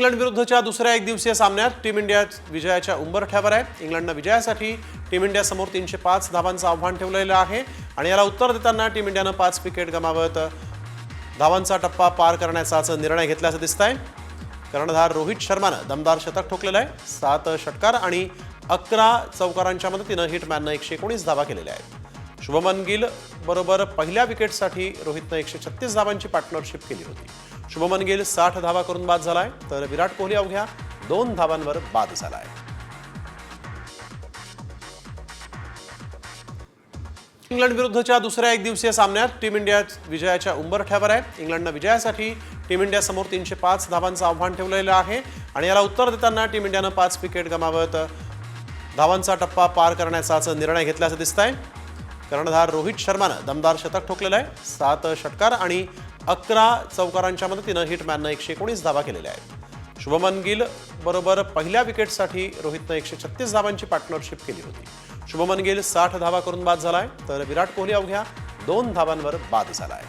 England विरुद्धच्या दुसऱ्या एकदिवसीय सामन्यात टीम इंडिया विजयाच्या उंबरठ्यावर आहे। इंग्लंडनं विजयासाठी टीम इंडिया समोर 305 धावांचं आव्हान ठेवलेलं आहे आणि याला उत्तर देताना टीम इंडियानं 5 विकेट गमावत धावांचा टप्पा पार करण्याचाच निर्णय घेतल्याचं दिसतंय। कर्णधार रोहित शर्मानं दमदार शतक ठोकलेलं आहे। 7 षटकार आणि 11 चौकारांच्या मदतीनं हिटमॅननं 119 धावा केलेल्या आहेत। शुभमन गिल बरोबर पहिल्या विकेटसाठी रोहितनं 136 धावांची पार्टनरशिप केली होती। शुभमन गिल 60 धावा करून बाद झालाय, तर विराट कोहली अवघ्या 2 धावांवर बाद झालाय। इंग्लंड विरुद्धच्या दुसऱ्या एकदिवसीय सामन्यात टीम इंडिया विजयाच्या उंबरठ्यावर आहे। इंग्लंडनं विजयासाठी टीम इंडिया समोर 305 धावांचं आव्हान ठेवलेलं आहे आणि याला उत्तर देताना टीम इंडियानं 5 विकेट गमावत धावांचा टप्पा पार करण्याचाच निर्णय घेतल्याचं दिसतंय। कर्णधार रोहित शर्मानं दमदार शतक ठोकलेलं आहे। 7 षटकार आणि 11 चौकारांच्या मदतीनं हिटमॅननं 119 धावा केलेल्या आहेत। शुभमन गिल बरोबर पहिल्या विकेटसाठी रोहितनं 136 धावांची पार्टनरशिप केली होती। शुभमन गिल 60 धावा करून बाद झालाय, तर विराट कोहली अवघ्या 2 धावांवर बाद झालाय।